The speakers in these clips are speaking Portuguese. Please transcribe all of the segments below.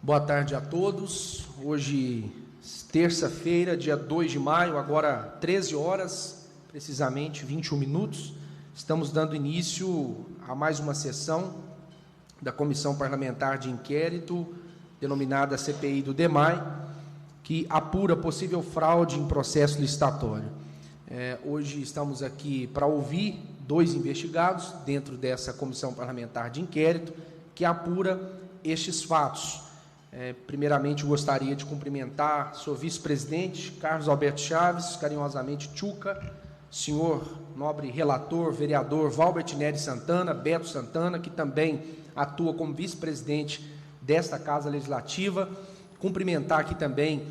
Boa tarde a todos. Hoje, terça-feira, dia 2 de maio, agora 13 horas, precisamente 21 minutos, estamos dando início a mais uma sessão da Comissão Parlamentar de Inquérito, denominada CPI do DEMAI, que apura possível fraude em processo licitatório. Hoje estamos aqui para ouvir 2 investigados dentro dessa Comissão Parlamentar de Inquérito, que apura estes fatos. Primeiramente, eu gostaria de cumprimentar senhor vice-presidente Carlos Alberto Chaves, carinhosamente Tchuca, senhor nobre relator, vereador Valbert Nery Santana, Beto Santana, que também atua como vice-presidente desta Casa Legislativa. Cumprimentar aqui também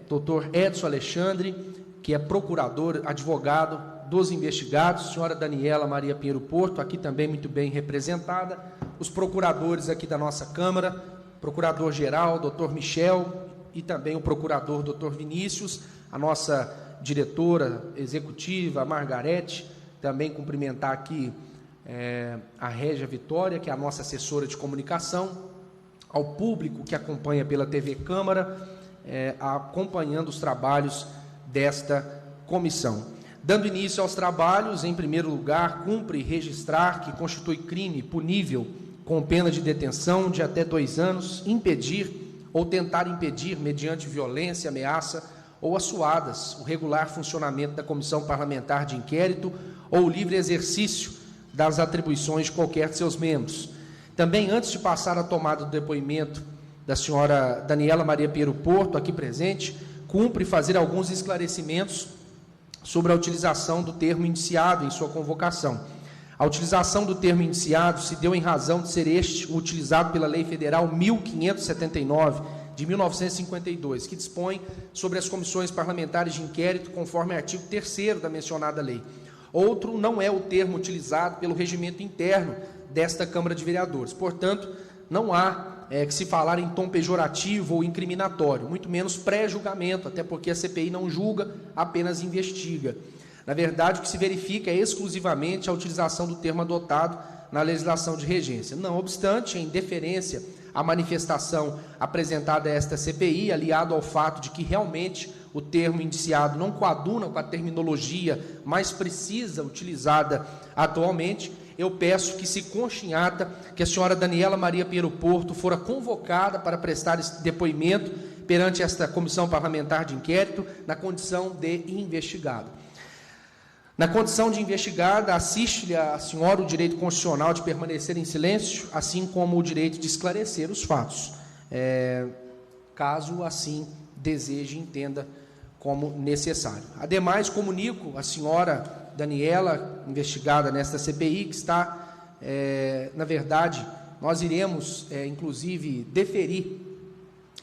doutor Edson Alexandre, que é procurador, advogado dos investigados, senhora Daniela Maria Pinheiro Porto, aqui também muito bem representada, os procuradores aqui da nossa Câmara, procurador-geral, doutor Michel, e também o procurador, doutor Vinícius, a nossa diretora executiva, a Margarete, também cumprimentar aqui a Régia Vitória, que é a nossa assessora de comunicação, ao público que acompanha pela TV Câmara, acompanhando os trabalhos desta comissão. Dando início aos trabalhos, em primeiro lugar, cumpre registrar que constitui crime punível com pena de detenção de até 2 anos, impedir ou tentar impedir, mediante violência, ameaça ou assuadas, o regular funcionamento da Comissão Parlamentar de Inquérito ou o livre exercício das atribuições de qualquer de seus membros. Também, antes de passar a tomada do depoimento da senhora Daniela Maria Pinheiro Porto, aqui presente, cumpre fazer alguns esclarecimentos sobre a utilização do termo indiciado em sua convocação. A utilização do termo indiciado se deu em razão de ser este utilizado pela Lei Federal 1579, de 1952, que dispõe sobre as comissões parlamentares de inquérito, conforme o artigo 3º da mencionada lei. Outro não é o termo utilizado pelo regimento interno desta Câmara de Vereadores. Portanto, não há que se falar em tom pejorativo ou incriminatório, muito menos pré-julgamento, até porque a CPI não julga, apenas investiga. Na verdade, o que se verifica é exclusivamente a utilização do termo adotado na legislação de regência. Não obstante, em deferência à manifestação apresentada a esta CPI, aliado ao fato de que realmente o termo indiciado não coaduna com a terminologia mais precisa utilizada atualmente, eu peço que se conste em ata que a senhora Daniela Maria Pinheiro Porto fora convocada para prestar esse depoimento perante esta Comissão Parlamentar de Inquérito na condição de investigado. Na condição de investigada, assiste-lhe a senhora o direito constitucional de permanecer em silêncio, assim como o direito de esclarecer os fatos, caso assim deseje e entenda como necessário. Ademais, comunico a senhora Daniela, investigada nesta CPI, que está, na verdade, nós iremos, inclusive, deferir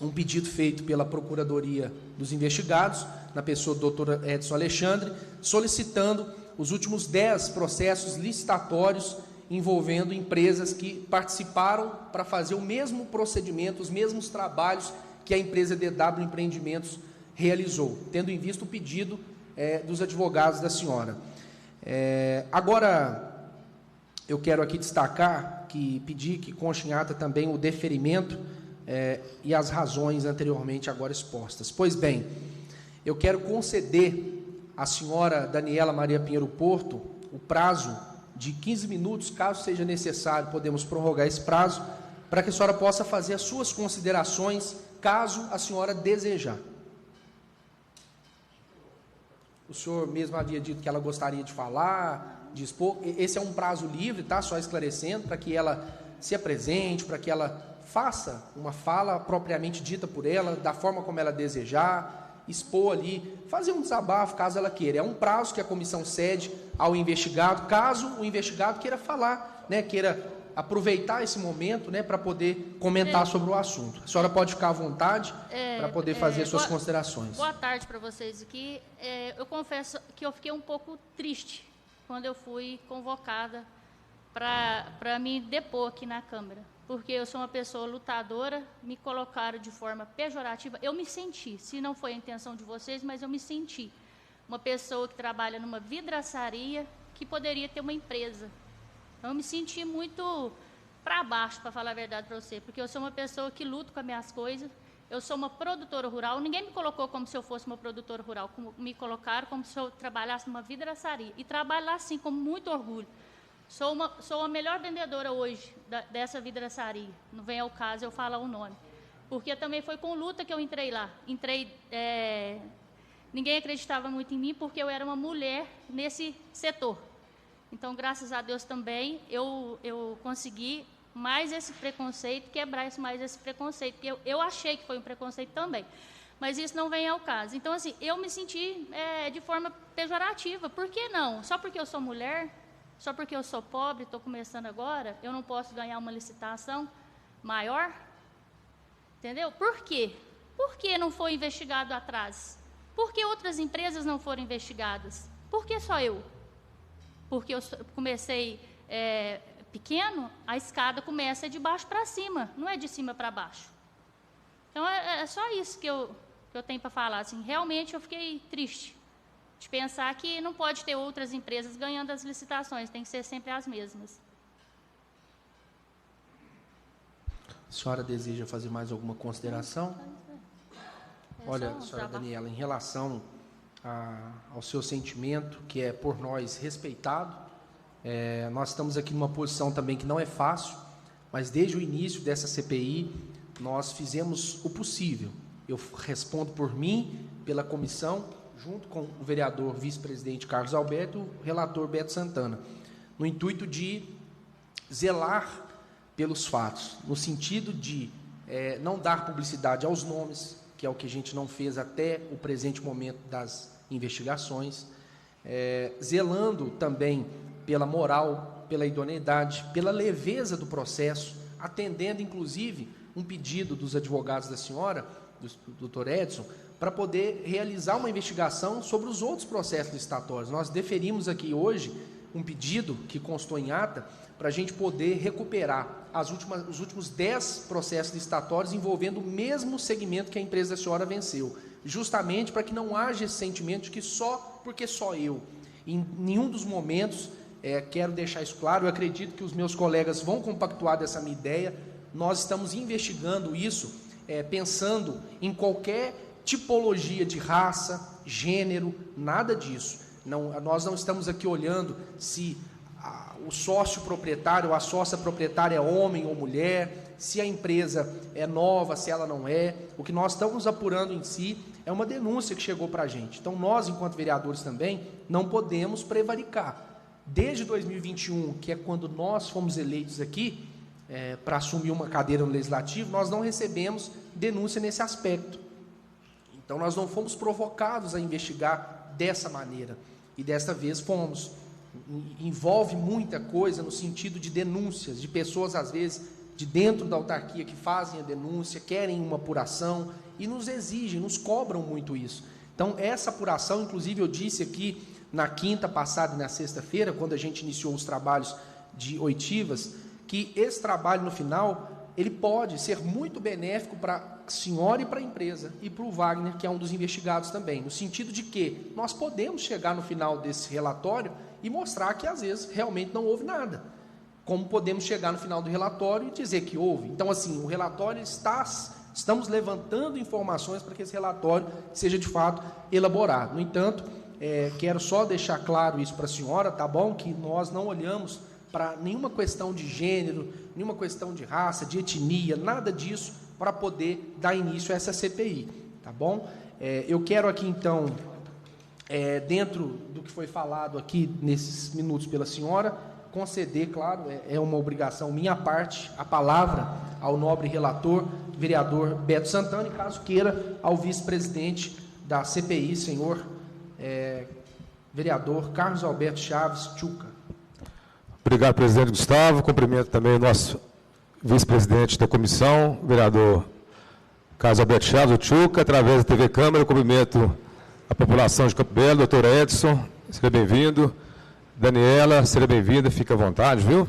um pedido feito pela Procuradoria dos Investigados, na pessoa do doutor Edson Alexandre, solicitando os últimos 10 processos licitatórios envolvendo empresas que participaram para fazer o mesmo procedimento, os mesmos trabalhos que a empresa DW Empreendimentos realizou, tendo em vista o pedido dos advogados da senhora. Agora, eu quero aqui destacar que pedir que conste em ata também o deferimento e as razões anteriormente agora expostas. Pois bem, eu quero conceder à senhora Daniela Maria Pinheiro Porto o prazo de 15 minutos, caso seja necessário, podemos prorrogar esse prazo, para que a senhora possa fazer as suas considerações, caso a senhora desejar. O senhor mesmo havia dito que ela gostaria de falar, de expor. Esse é um prazo livre, tá? Só esclarecendo, para que ela se apresente, para que ela faça uma fala propriamente dita por ela, da forma como ela desejar, expor ali, fazer um desabafo, caso ela queira. É um prazo que a comissão cede ao investigado, caso o investigado queira falar, queira aproveitar esse momento, para poder comentar sobre o assunto. A senhora pode ficar à vontade para poder fazer suas considerações. Boa tarde para vocês aqui. Eu confesso que eu fiquei um pouco triste quando eu fui convocada para me depor aqui na Câmara, porque eu sou uma pessoa lutadora, me colocaram de forma pejorativa. Eu me senti, se não foi a intenção de vocês, mas eu me senti uma pessoa que trabalha numa vidraçaria que poderia ter uma empresa. Então, eu me senti muito para baixo, para falar a verdade para você, porque eu sou uma pessoa que luto com as minhas coisas, eu sou uma produtora rural, ninguém me colocou como se eu fosse uma produtora rural, me colocaram como se eu trabalhasse numa vidraçaria, e trabalho lá, sim, com muito orgulho. Sou a melhor vendedora hoje dessa vidraçaria, não vem ao caso eu falar o nome, porque também foi com luta que eu entrei lá, ninguém acreditava muito em mim, porque eu era uma mulher nesse setor. Então, graças a Deus também, eu consegui mais esse preconceito, quebrar mais esse preconceito, porque eu achei que foi um preconceito também, mas isso não vem ao caso. Então, assim, eu me senti de forma pejorativa. Por que não? Só porque eu sou mulher, só porque eu sou pobre, estou começando agora, eu não posso ganhar uma licitação maior? Entendeu? Por quê? Por que não foi investigado atrás? Por que outras empresas não foram investigadas? Por que só eu? Porque eu comecei pequeno, a escada começa de baixo para cima, não é de cima para baixo. Então, é só isso que eu tenho para falar. Assim, realmente, eu fiquei triste de pensar que não pode ter outras empresas ganhando as licitações, tem que ser sempre as mesmas. A senhora deseja fazer mais alguma consideração? Olha, senhora Daniela, em relação ao seu sentimento, que é por nós respeitado, nós estamos aqui numa posição também que não é fácil, mas desde o início dessa CPI, nós fizemos o possível. Eu respondo por mim, pela comissão, junto com o vereador vice-presidente Carlos Alberto e o relator Beto Santana, no intuito de zelar pelos fatos, no sentido de não dar publicidade aos nomes, que é o que a gente não fez até o presente momento das investigações, zelando também pela moral, pela idoneidade, pela leveza do processo, atendendo, inclusive, um pedido dos advogados da senhora, do Dr. Edson, para poder realizar uma investigação sobre os outros processos licitatórios. Nós deferimos aqui hoje um pedido que constou em ata para a gente poder recuperar os últimos 10 processos licitatórios envolvendo o mesmo segmento que a empresa da senhora venceu, justamente para que não haja esse sentimento de que porque só eu. Em nenhum dos momentos, quero deixar isso claro, eu acredito que os meus colegas vão compactuar dessa minha ideia, nós estamos investigando isso, pensando em qualquer tipologia de raça, gênero, nada disso. Nós não estamos aqui olhando se o sócio proprietário ou a sócia proprietária é homem ou mulher, se a empresa é nova, se ela não é. O que nós estamos apurando em si é uma denúncia que chegou para a gente. Então, nós, enquanto vereadores também, não podemos prevaricar. Desde 2021, que é quando nós fomos eleitos aqui, para assumir uma cadeira no Legislativo, nós não recebemos denúncia nesse aspecto. Então, nós não fomos provocados a investigar dessa maneira. E desta vez fomos. Envolve muita coisa no sentido de denúncias, de pessoas, às vezes, de dentro da autarquia que fazem a denúncia, querem uma apuração e nos exigem, nos cobram muito isso. Então, essa apuração, inclusive, eu disse aqui na quinta passada e na sexta-feira, quando a gente iniciou os trabalhos de oitivas, que esse trabalho, no final, ele pode ser muito benéfico para a senhora e para a empresa, e para o Wagner, que é um dos investigados também, no sentido de que nós podemos chegar no final desse relatório e mostrar que, às vezes, realmente não houve nada. Como podemos chegar no final do relatório e dizer que houve. Então, assim, o relatório estamos levantando informações para que esse relatório seja, de fato, elaborado. No entanto, quero só deixar claro isso para a senhora, tá bom? Que nós não olhamos para nenhuma questão de gênero, nenhuma questão de raça, de etnia, nada disso, para poder dar início a essa CPI, tá bom? Eu quero aqui, então, dentro do que foi falado aqui nesses minutos pela senhora, conceder, claro, é uma obrigação minha parte, a palavra ao nobre relator, vereador Beto Santana, e caso queira, ao vice-presidente da CPI, senhor vereador Carlos Alberto Chaves Tchuca. Obrigado, presidente Gustavo. Cumprimento também o nosso vice-presidente da comissão, vereador Carlos Alberto Chaves Tchuca, através da TV Câmara. Cumprimento a população de Campo Belo, doutor Edson, seja bem-vindo. Daniela, seja bem-vinda, fica à vontade, viu?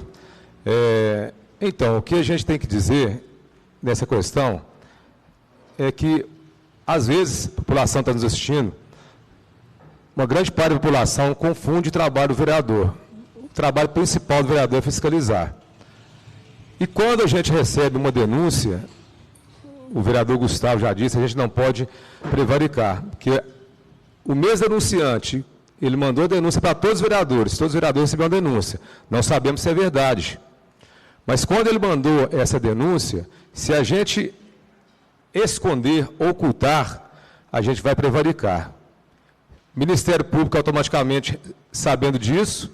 Então, o que a gente tem que dizer nessa questão é que, às vezes, a população está nos assistindo, uma grande parte da população confunde o trabalho do vereador. O trabalho principal do vereador é fiscalizar. E quando a gente recebe uma denúncia, o vereador Gustavo já disse, a gente não pode prevaricar, porque o mesmo denunciante, ele mandou a denúncia para todos os vereadores receberam a denúncia. Não sabemos se é verdade. Mas quando ele mandou essa denúncia, se a gente esconder, ocultar, a gente vai prevaricar. O Ministério Público, automaticamente, sabendo disso,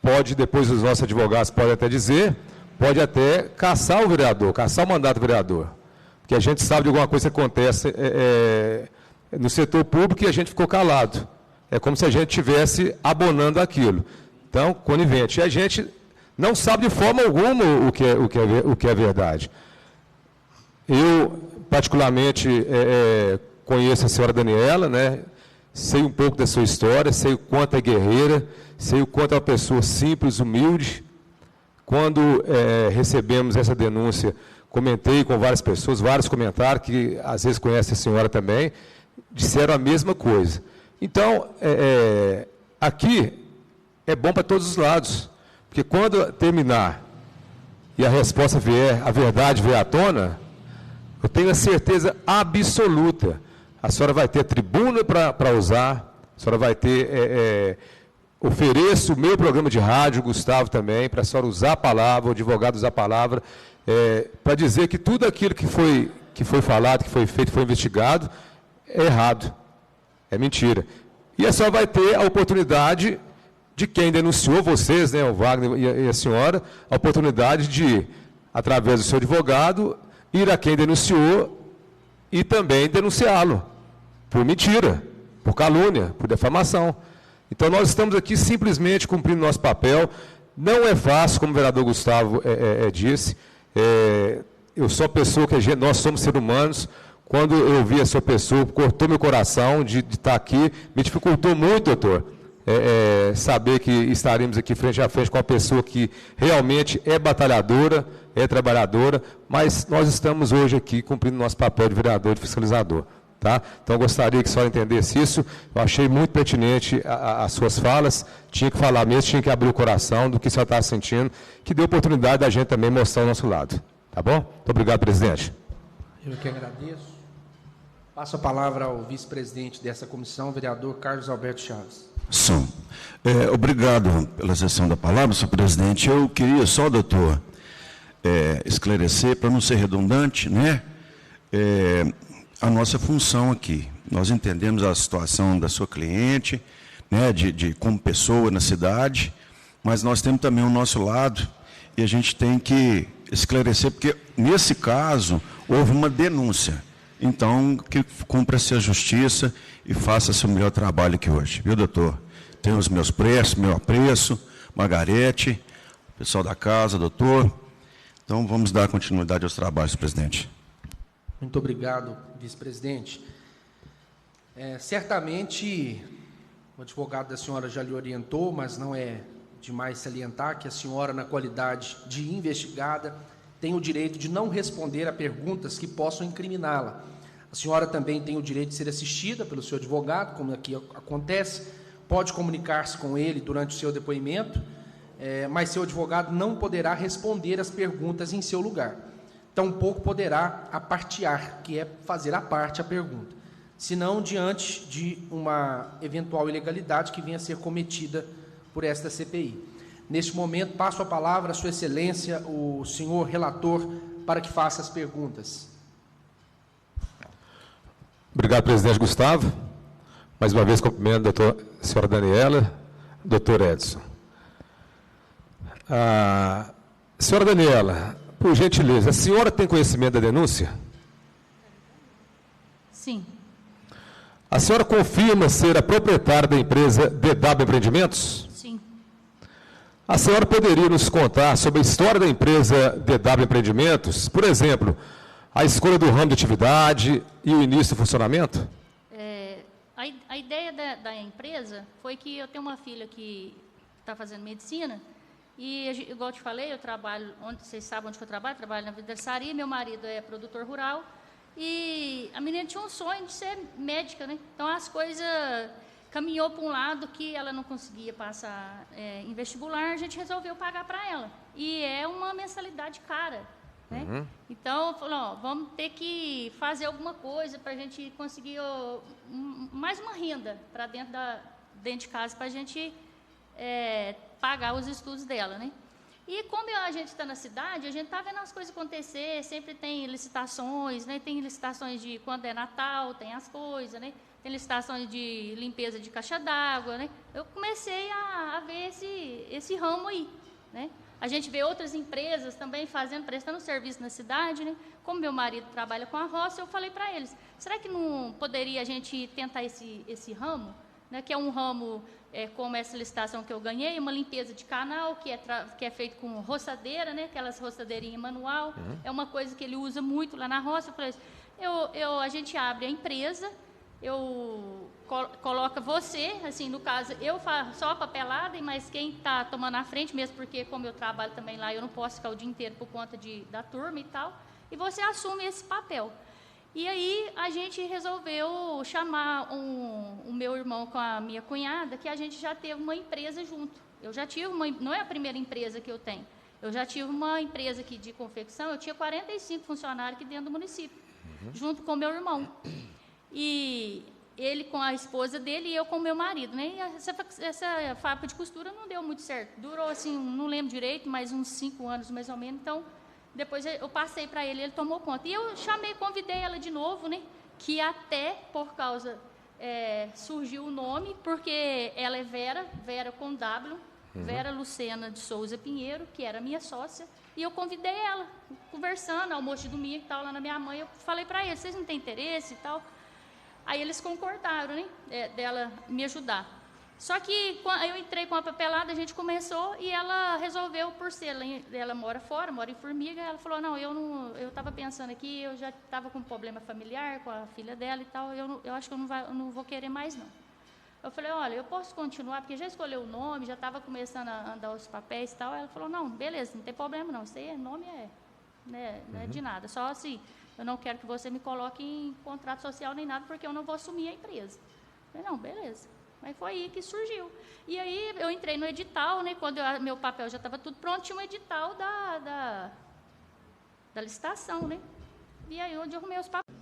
pode, depois os nossos advogados podem até dizer, pode até cassar o vereador, cassar o mandato do vereador. Porque a gente sabe de alguma coisa que acontece no setor público e a gente ficou calado. É como se a gente estivesse abonando aquilo. Então, conivente. E a gente não sabe de forma alguma o que é verdade. Eu, particularmente, conheço a senhora Daniela, né? Sei um pouco da sua história, sei o quanto é guerreira, sei o quanto é uma pessoa simples, humilde. Quando recebemos essa denúncia, comentei com várias pessoas, vários comentários, que às vezes conhecem a senhora também, disseram a mesma coisa. Então, aqui é bom para todos os lados, porque quando terminar e a resposta vier, a verdade vier à tona, eu tenho a certeza absoluta, a senhora vai ter tribuna para usar, a senhora vai ter, ofereço o meu programa de rádio, Gustavo também, para a senhora usar a palavra, o advogado usar a palavra, para dizer que tudo aquilo que foi falado, que foi feito, foi investigado, é errado. É mentira. E a senhora vai ter a oportunidade de quem denunciou, vocês, né, o Wagner e a senhora, a oportunidade de, através do seu advogado, ir a quem denunciou e também denunciá-lo por mentira, por calúnia, por defamação. Então, nós estamos aqui simplesmente cumprindo nosso papel. Não é fácil, como o vereador Gustavo disse. Eu sou a pessoa que nós somos seres humanos. Quando eu vi a sua pessoa, cortou meu coração de estar aqui, me dificultou muito, doutor, saber que estaremos aqui frente a frente com uma pessoa que realmente é batalhadora, é trabalhadora, mas nós estamos hoje aqui cumprindo nosso papel de vereador, de fiscalizador. Tá? Então, eu gostaria que a senhora entendesse isso. Eu achei muito pertinente as suas falas, tinha que falar mesmo, tinha que abrir o coração do que a senhora está sentindo, que deu oportunidade da gente também mostrar o nosso lado. Tá bom? Muito obrigado, presidente. Eu que agradeço. Passo a palavra ao vice-presidente dessa comissão, vereador Carlos Alberto Chaves. Obrigado pela cessão da palavra, senhor presidente. Eu queria só, doutor, esclarecer, para não ser redundante, né, a nossa função aqui. Nós entendemos a situação da sua cliente, né, como pessoa na cidade, mas nós temos também o nosso lado e a gente tem que esclarecer, porque nesse caso houve uma denúncia. Então, que cumpra-se a justiça e faça-se o melhor trabalho aqui hoje. Viu, doutor? Tenho os meus preços, meu apreço, Margarete, pessoal da casa, doutor. Então, vamos dar continuidade aos trabalhos, presidente. Muito obrigado, vice-presidente. Certamente, o advogado da senhora já lhe orientou, mas não é demais salientar que a senhora, na qualidade de investigada, tem o direito de não responder a perguntas que possam incriminá-la. A senhora também tem o direito de ser assistida pelo seu advogado, como aqui acontece, pode comunicar-se com ele durante o seu depoimento, mas seu advogado não poderá responder as perguntas em seu lugar. Tampouco poderá apartear, que é fazer à parte a pergunta, senão diante de uma eventual ilegalidade que venha a ser cometida por esta CPI. Neste momento, passo a palavra à Sua Excelência, o senhor relator, para que faça as perguntas. Obrigado, presidente Gustavo. Mais uma vez, cumprimento a senhora Daniela, doutor Edson. Senhora Daniela, por gentileza, a senhora tem conhecimento da denúncia? Sim. A senhora confirma ser a proprietária da empresa DW Empreendimentos? Sim. A senhora poderia nos contar sobre a história da empresa DW Empreendimentos? Por exemplo, a escolha do ramo de atividade e o início do funcionamento? A ideia da empresa foi que eu tenho uma filha que está fazendo medicina e, igual eu te falei, eu trabalho, vocês sabem onde eu trabalho na vidraçaria, meu marido é produtor rural e a menina tinha um sonho de ser médica, né? Então, as coisas caminhou para um lado que ela não conseguia passar em vestibular, a gente resolveu pagar para ela. E é uma mensalidade cara, né? Então, falou, vamos ter que fazer alguma coisa para a gente conseguir mais uma renda para dentro de casa para a gente pagar os estudos dela, né? E como a gente está na cidade, a gente está vendo as coisas acontecer, sempre tem licitações, né? Tem licitações de quando é Natal, tem as coisas, né? Tem licitações de limpeza de caixa d'água, né? Eu comecei a ver esse ramo aí, né? A gente vê outras empresas também prestando serviço na cidade, né? Como meu marido trabalha com a roça, eu falei para eles, será que não poderia a gente tentar esse ramo, né? Que é um ramo como essa licitação que eu ganhei, uma limpeza de canal, que é feito com roçadeira, né? Aquelas roçadeirinhas manual, é uma coisa que ele usa muito lá na roça. Eu falei, a gente abre a empresa, coloca você, assim, no caso, eu faço só a papelada, mas quem está tomando a frente, mesmo porque como eu trabalho também lá, eu não posso ficar o dia inteiro por conta da turma e tal, e você assume esse papel. E aí a gente resolveu chamar o meu irmão com a minha cunhada, que a gente já teve uma empresa junto. Eu já tive não é a primeira empresa que eu tenho, eu já tive uma empresa aqui de confecção, eu tinha 45 funcionários aqui dentro do município, junto com o meu irmão. E ele com a esposa dele e eu com o meu marido, né? E essa fábrica de costura não deu muito certo. Durou, assim, não lembro direito, mas uns 5 anos mais ou menos. Então, depois eu passei para ele tomou conta. E eu convidei ela de novo, né? Que até por causa, surgiu o nome, porque ela é Vera com W, Vera Lucena de Souza Pinheiro, que era minha sócia. E eu convidei ela, conversando, almoço de domingo e tal, lá na minha mãe. Eu falei para eles, vocês não têm interesse e tal? Aí eles concordaram, né, dela me ajudar. Só que eu entrei com a papelada, a gente começou e ela resolveu, por ser, ela mora fora, mora em Formiga, ela falou, não, eu estava pensando aqui, eu já estava com um problema familiar com a filha dela e tal, eu acho que eu não vou querer mais, não. Eu falei, olha, eu posso continuar, porque já escolheu o nome, já estava começando a andar os papéis e tal. Ela falou, não, beleza, não tem problema não, isso aí nome não é de nada, só assim, eu não quero que você me coloque em contrato social nem nada, porque eu não vou assumir a empresa. Eu falei, não, beleza. Mas foi aí que surgiu. E aí eu entrei no edital, né, quando meu papel já estava tudo pronto, tinha um edital da licitação, né? E aí onde eu arrumei os papéis.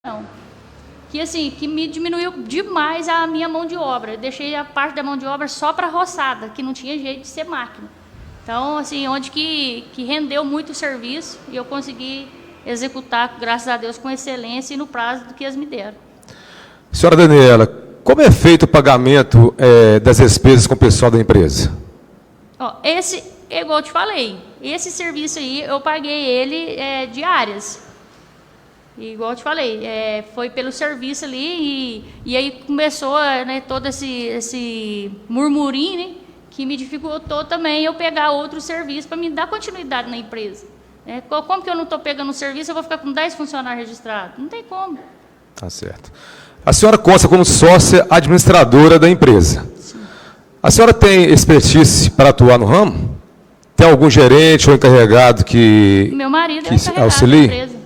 Não. Que me diminuiu demais a minha mão de obra. Eu deixei a parte da mão de obra só para roçada, que não tinha jeito de ser máquina. Então, assim, onde que rendeu muito o serviço e eu consegui executar, graças a Deus, com excelência e no prazo do que eles me deram. Senhora Daniela, como é feito o pagamento das despesas com o pessoal da empresa? Igual eu te falei, esse serviço aí, eu paguei ele diárias. Igual eu te falei, foi pelo serviço ali e aí começou, né, todo esse murmurinho, né, que me dificultou também eu pegar outro serviço para me dar continuidade na empresa. Como que eu não estou pegando um serviço, eu vou ficar com 10 funcionários registrados? Não tem como. Tá certo. A senhora consta como sócia administradora da empresa. Sim. A senhora tem expertise para atuar no ramo? Tem algum gerente ou encarregado que Meu marido é encarregado da empresa.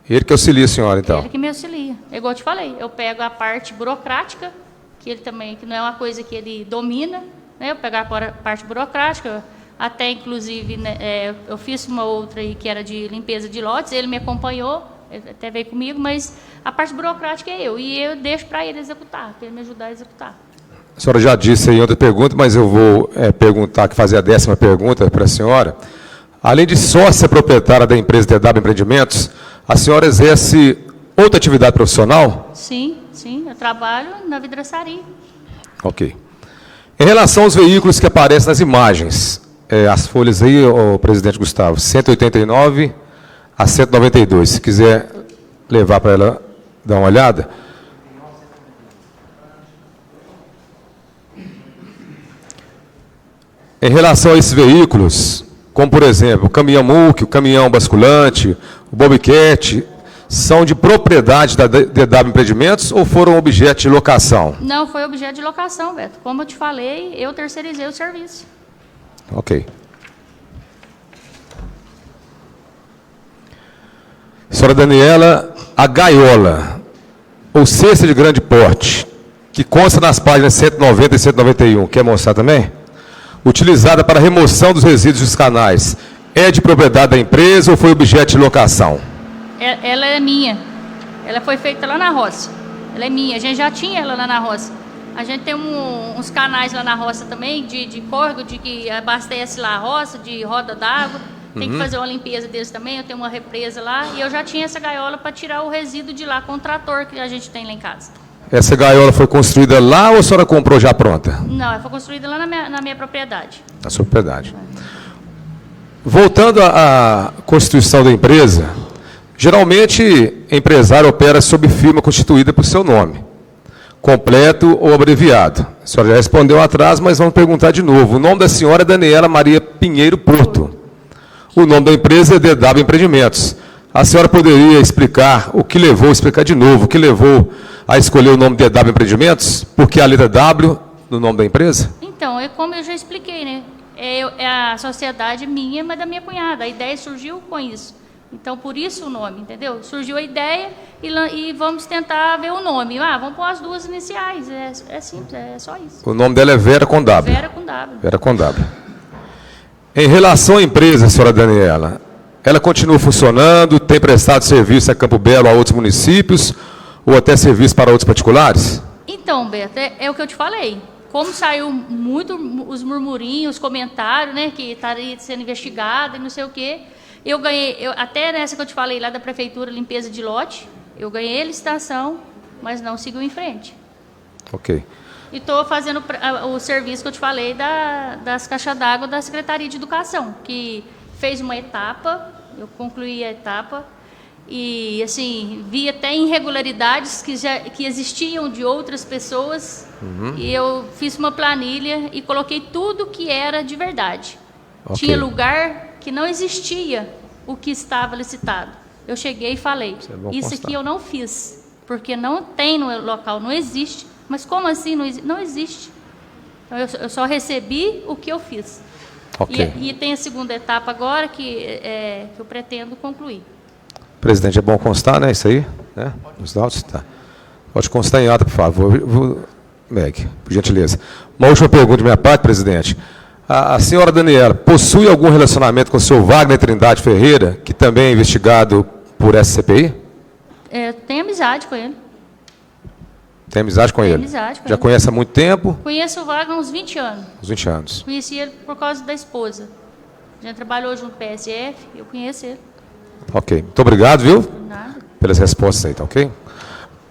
Ele que auxilia a senhora, então? Ele que me auxilia. Igual eu te falei, eu pego a parte burocrática, que não é uma coisa que ele domina, né? Eu pego a parte burocrática, até inclusive, né, eu fiz uma outra aí que era de limpeza de lotes, ele me acompanhou, ele até veio comigo, mas a parte burocrática é eu, e eu deixo para ele executar, para ele me ajudar a executar. A senhora já disse aí outra pergunta, mas eu vou fazer a 10ª pergunta para a senhora. Além de sócia proprietária da empresa TW Empreendimentos, a senhora exerce outra atividade profissional? Sim, eu trabalho na vidraçaria. Ok. Em relação aos veículos que aparecem nas imagens, as folhas aí, o presidente Gustavo, 189 a 192, se quiser levar para ela dar uma olhada. Em relação a esses veículos, como por exemplo, o caminhão muque, o caminhão basculante, o bobcat, são de propriedade da DW Empreendimentos ou foram objeto de locação? Não, foi objeto de locação, Beto. Como eu te falei, eu terceirizei o serviço. Ok. Senhora Daniela, a gaiola, ou cesta de grande porte, que consta nas páginas 190 e 191, quer mostrar também? Utilizada para remoção dos resíduos dos canais, é de propriedade da empresa ou foi objeto de locação? Ela é minha. Ela foi feita lá na roça. Ela é minha. A gente já tinha ela lá na roça. A gente tem uns canais lá na roça também, de córrego, de que abastece lá a roça, de roda d'água. Tem que fazer uma limpeza deles também. Eu tenho uma represa lá e eu já tinha essa gaiola para tirar o resíduo de lá com o trator que a gente tem lá em casa. Essa gaiola foi construída lá ou a senhora comprou já pronta? Não, ela foi construída lá na minha propriedade. Na sua propriedade. Voltando à constituição da empresa, geralmente, empresário opera sob firma constituída por seu nome, completo ou abreviado. A senhora já respondeu atrás, mas vamos perguntar de novo. O nome da senhora é Daniela Maria Pinheiro Porto. O nome da empresa é DW Empreendimentos. A senhora poderia explicar de novo, o que levou a escolher o nome DW Empreendimentos? Por que a letra W no nome da empresa? Então, como eu já expliquei, né? É a sociedade minha, mas da minha cunhada. A ideia surgiu com isso. Então, por isso o nome, entendeu? Surgiu a ideia e vamos tentar ver o nome. Vamos pôr as duas iniciais. É simples, é só isso. O nome dela é Vera com W. Vera com W. Vera com W. Em relação à empresa, senhora Daniela, ela continua funcionando, tem prestado serviço a Campo Belo, a outros municípios, ou até serviço para outros particulares? Então, Beto, é o que eu te falei. Como saiu muito os murmurinhos, os comentários, né, que estaria sendo investigado e não sei o quê, eu ganhei, até nessa que eu te falei lá da prefeitura, limpeza de lote, eu ganhei a licitação, mas não seguiu em frente. Ok. E estou fazendo o serviço que eu te falei das caixas d'água da Secretaria de Educação, que fez uma etapa, eu concluí a etapa, e assim, vi até irregularidades que existiam de outras pessoas, e eu fiz uma planilha e coloquei tudo que era de verdade. Okay. Tinha lugar que não existia o que estava licitado. Eu cheguei e falei, isso aqui eu não fiz, porque não tem no local, não existe. Mas como assim não existe? Então, eu só recebi o que eu fiz. Okay. E tem a segunda etapa agora que eu pretendo concluir. Presidente, é bom constar, né, isso aí? Né? Os dados? Tá. Pode constar em ata, por favor. Meg, por gentileza. Uma última pergunta de minha parte, presidente. A senhora Daniela possui algum relacionamento com o senhor Wagner Trindade Ferreira, que também é investigado por essa CPI? Tenho amizade com ele. Tem amizade com ele? Amizade com Já ele. conhece há muito tempo? Conheço o Wagner há uns 20 anos. Uns 20 anos. Conheci ele por causa da esposa. A gente trabalhou junto no PSF, eu conheço ele. Ok. Muito obrigado, viu? Nada. Pelas respostas aí, tá ok?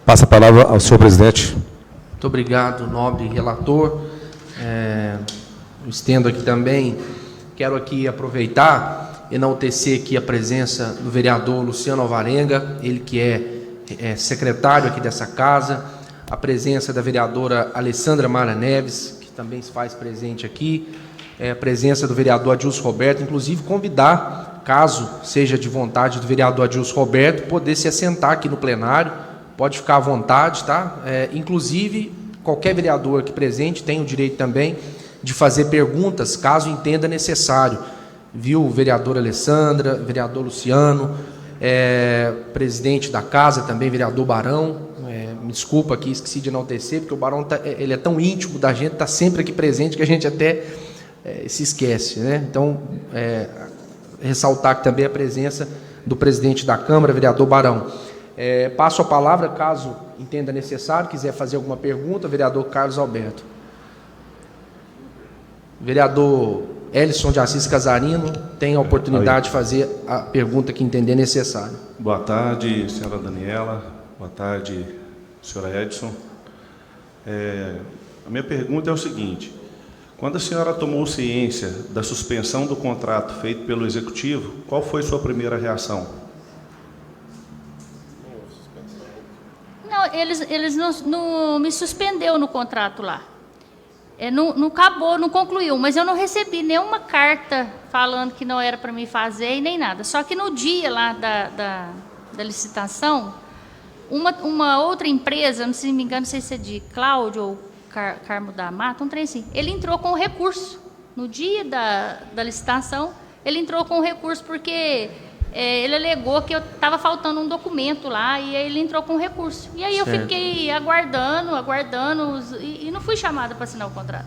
Passa a palavra ao senhor presidente. Muito obrigado, nobre relator. Eu estendo aqui também, quero aqui aproveitar, enaltecer aqui a presença do vereador Luciano Alvarenga, ele que é secretário aqui dessa casa, a presença da vereadora Alessandra Mara Neves, que também se faz presente aqui, a presença do vereador Adilson Roberto, inclusive convidar, caso seja de vontade do vereador Adilson Roberto, poder se assentar aqui no plenário, pode ficar à vontade, tá? Inclusive, qualquer vereador aqui presente tem o direito também de fazer perguntas, caso entenda necessário. Viu, vereadora Alessandra, vereador Luciano, presidente da casa também, vereador Barão, me desculpa aqui, esqueci de enaltecer, porque o Barão ele é tão íntimo da gente, está sempre aqui presente, que a gente até se esquece, né? Então, ressaltar aqui também a presença do presidente da Câmara, vereador Barão. Passo a palavra, caso entenda necessário, quiser fazer alguma pergunta, vereador Carlos Alberto. Vereador Elison de Assis Casarino tem a oportunidade de fazer a pergunta que entender necessário. Boa tarde, senhora Daniela. Boa tarde, senhora Edson. A minha pergunta é o seguinte: quando a senhora tomou ciência da suspensão do contrato feito pelo Executivo, qual foi sua primeira reação? Não, eles não me suspendeu no contrato lá. Não acabou, não concluiu, mas eu não recebi nenhuma carta falando que não era para mim fazer e nem nada. Só que no dia lá licitação, uma outra empresa, não sei se me engano, não sei se é de Cláudio ou Carmo da Mata, um trem assim, ele entrou com recurso. No dia da licitação, ele entrou com recurso porque ele alegou que estava faltando um documento lá e aí ele entrou com recurso. E aí eu fiquei aguardando e não fui chamada para assinar o contrato.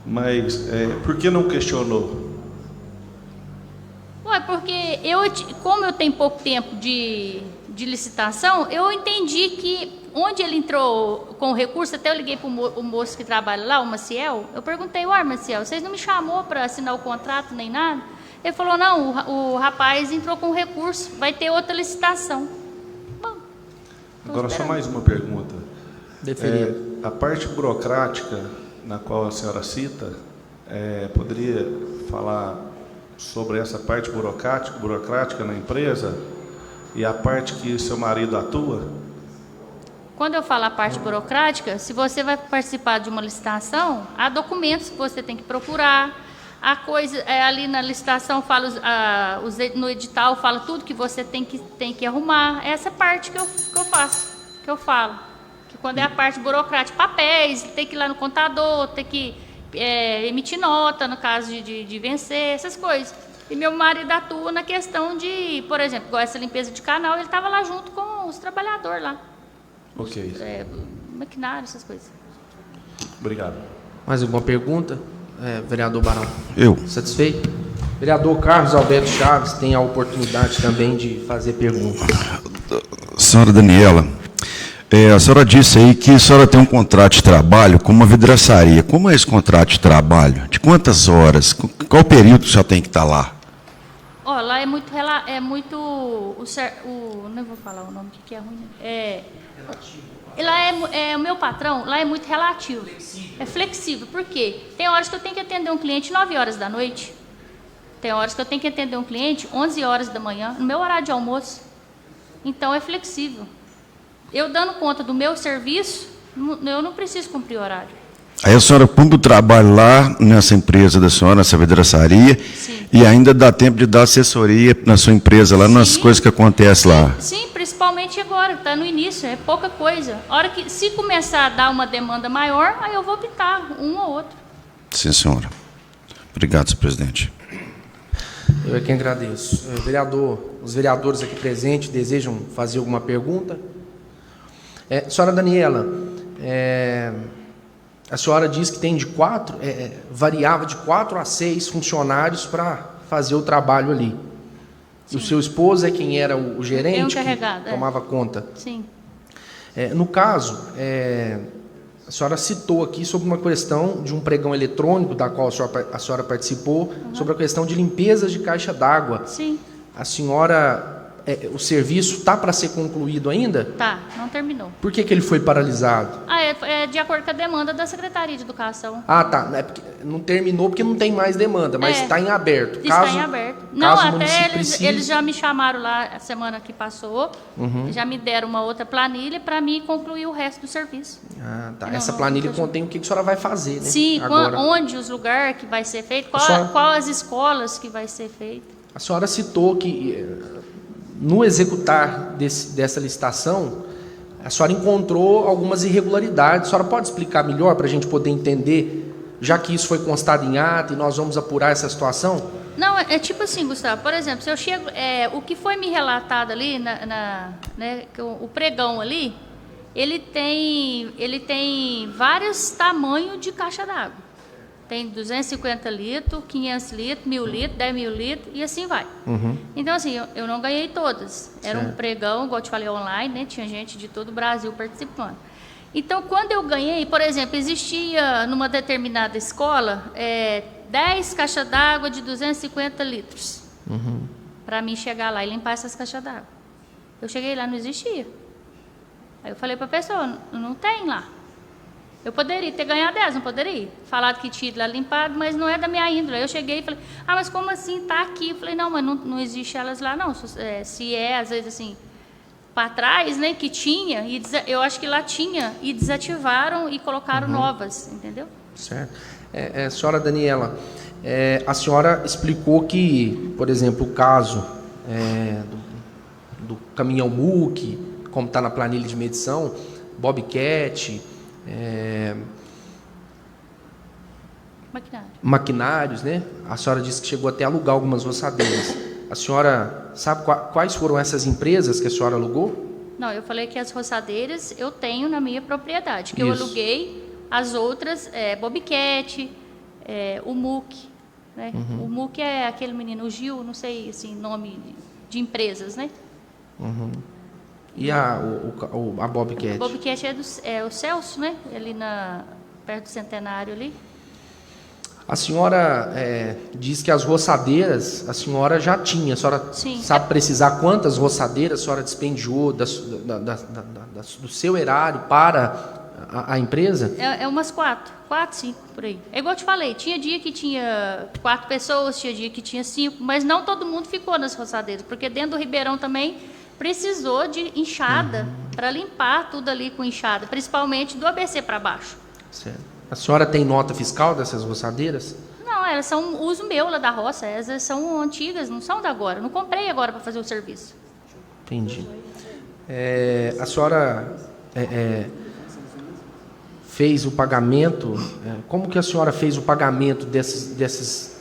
Mas por que não questionou? Ué, porque como eu tenho pouco tempo de licitação, eu entendi que onde ele entrou com o recurso, até eu liguei para o moço que trabalha lá, o Maciel, eu perguntei, Maciel, vocês não me chamou para assinar o contrato nem nada? Ele falou, não, o rapaz entrou com recurso, vai ter outra licitação. Bom, agora só mais uma pergunta. A parte burocrática na qual a senhora cita, poderia falar sobre essa parte burocrática na empresa e a parte que seu marido atua? Quando eu falo a parte burocrática, se você vai participar de uma licitação, há documentos que você tem que procurar. A coisa ali na licitação fala no edital fala tudo que você tem que arrumar. Essa parte que eu faço, que eu falo, que quando é a parte burocrática, papéis, tem que ir lá no contador, tem que emitir nota no caso de vencer, essas coisas. E meu marido atua na questão de, por exemplo, igual essa limpeza de canal, ele estava lá junto com os trabalhadores lá. Ok. Maquinário, essas coisas. Obrigado. Mais alguma pergunta? Vereador Barão. Eu. Satisfeito? Vereador Carlos Alberto Chaves tem a oportunidade também de fazer perguntas. Senhora Daniela, a senhora disse aí que a senhora tem um contrato de trabalho com uma vidraçaria. Como é esse contrato de trabalho? De quantas horas? Qual período que a senhora tem que estar lá? Lá não vou falar o nome que é ruim. Lá o meu patrão, lá é muito relativo. É flexível. Por quê? Tem horas que eu tenho que atender um cliente 9 horas da noite. Tem horas que eu tenho que atender um cliente 11 horas da manhã, no meu horário de almoço. Então, é flexível. Eu dando conta do meu serviço, eu não preciso cumprir o horário. Aí a senhora cumpre o trabalho lá nessa empresa da senhora, nessa vidraçaria, sim, e ainda dá tempo de dar assessoria na sua empresa lá, nas coisas que acontecem lá. Sim, principalmente agora, está no início, é pouca coisa. A hora que, se começar a dar uma demanda maior, aí eu vou optar um ou outro. Sim, senhora. Obrigado, senhor presidente. Eu é quem agradeço. Os vereadores aqui presentes desejam fazer alguma pergunta? Senhora Daniela, a senhora diz que tem variava de 4 a 6 funcionários para fazer o trabalho ali. Sim. E o seu esposo é quem era o gerente, que tomava conta? Sim. No caso, a senhora citou aqui sobre uma questão de um pregão eletrônico, da qual a senhora participou, sobre a questão de limpeza de caixa d'água. Sim. A senhora... o serviço está para ser concluído ainda? Tá, não terminou. Por que ele foi paralisado? É de acordo com a demanda da Secretaria de Educação. Tá. Não terminou porque não tem mais demanda, mas está em aberto. Está em aberto. Não, até eles já me chamaram lá a semana que passou, já me deram uma outra planilha para mim concluir o resto do serviço. Tá. Essa planilha contém o que a senhora vai fazer, né? Sim, onde os lugares que vai ser feito, qual as escolas que vai ser feito. A senhora citou que... no executar dessa licitação, a senhora encontrou algumas irregularidades. A senhora pode explicar melhor para a gente poder entender, já que isso foi constado em ata e nós vamos apurar essa situação? Não, é tipo assim, Gustavo, por exemplo, se eu chego, o que foi me relatado ali, o pregão ali, ele tem vários tamanhos de caixa d'água. Tem 250 litros, 500 litros, 1.000 litros, 10.000 litros e assim vai. Então, assim, eu não ganhei todas. Era um pregão, igual eu te falei, online, né? Tinha gente de todo o Brasil participando. Então, quando eu ganhei, por exemplo, existia numa determinada escola 10 caixas d'água de 250 litros. Para mim chegar lá e limpar essas caixas d'água. Eu cheguei lá, não existia. Aí eu falei para a pessoa, não tem lá. Eu poderia ter ganhado 10, não poderia? Falado que tinha lá limpado, mas não é da minha índole. Aí eu cheguei e falei, mas como assim está aqui? Eu falei, não, mas não existe elas lá, não. Se às vezes, assim, para trás, né, que tinha, eu acho que lá tinha, e desativaram e colocaram novas, entendeu? Certo. Senhora Daniela, a senhora explicou que, por exemplo, o caso caminhão MUC, como está na planilha de medição, Bobcat, maquinários, né? A senhora disse que chegou até a alugar algumas roçadeiras. A senhora sabe quais foram essas empresas que a senhora alugou? Não, eu falei que as roçadeiras eu tenho na minha propriedade, que eu Isso. aluguei. As outras, Bobcat, o MUC, né? O MUC é aquele menino, o Gil, não sei, assim, nome de empresas, né? E a Bobcat? A Bobcat é o Celso, né? Ali perto do Centenário ali. A senhora diz que as roçadeiras a senhora já tinha. A senhora sabe precisar quantas roçadeiras a senhora dispendiou do seu erário para a empresa? Umas 4, 5 por aí. É igual eu te falei, tinha dia que tinha 4 pessoas, tinha dia que tinha 5, mas não todo mundo ficou nas roçadeiras, porque dentro do Ribeirão também precisou de enxada para limpar tudo ali com enxada, principalmente do ABC para baixo. Certo. A senhora tem nota fiscal dessas roçadeiras? Não, elas são uso meu lá da roça, essas são antigas, não são da agora. Não comprei agora para fazer o serviço. Entendi. A senhora fez o pagamento, como que a senhora fez o pagamento desses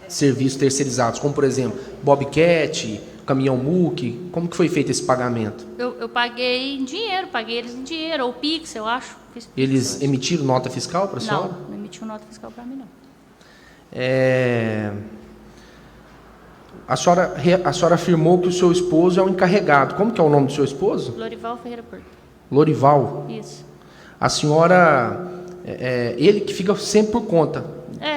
serviços terceirizados, como por exemplo, Bobcat, caminhão MUC, como que foi feito esse pagamento? Eu paguei em dinheiro, paguei eles em dinheiro, ou Pix, eu acho. Eles emitiram nota fiscal para a senhora? Não emitiu nota fiscal para mim, não. A senhora afirmou que o seu esposo é o encarregado. Como que é o nome do seu esposo? Lorival Ferreira Porto. Lorival? Isso. A senhora, ele que fica sempre por conta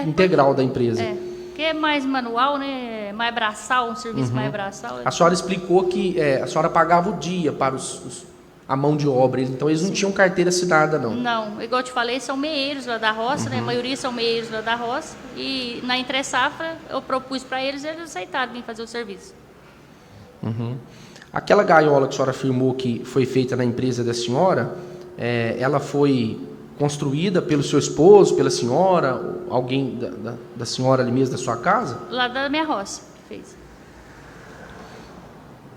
integral da empresa. Porque é mais manual, né? Mais braçal, um serviço mais braçal. A senhora explicou que a senhora pagava o dia para a mão de obra, então eles não tinham carteira assinada, não. Não, igual eu te falei, são meeiros lá da roça, né? A maioria são meeiros lá da roça. E na entre-safra eu propus para eles, eles aceitaram vir fazer o serviço. Aquela gaiola que a senhora afirmou que foi feita na empresa da senhora, ela foi construída pelo seu esposo, pela senhora, alguém da senhora ali mesmo, da sua casa? Lá da minha roça que fez.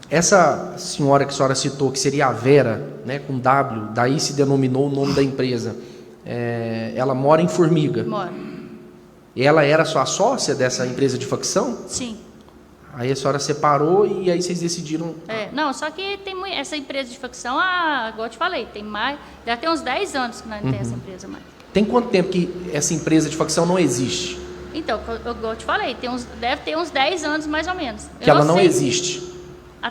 Essa senhora que a senhora citou, que seria a Vera, né, com W, daí se denominou o nome da empresa, ela mora em Formiga? Mora. E ela era sua sócia dessa empresa de facção? Sim. Aí a senhora separou e aí vocês decidiram... Não, só que tem essa empresa de facção, igual eu te falei, tem mais, já tem uns 10 anos que nós não tem essa empresa mais. Tem quanto tempo que essa empresa de facção não existe? Então, igual eu te falei, deve ter uns 10 anos mais ou menos. Que ela não existe?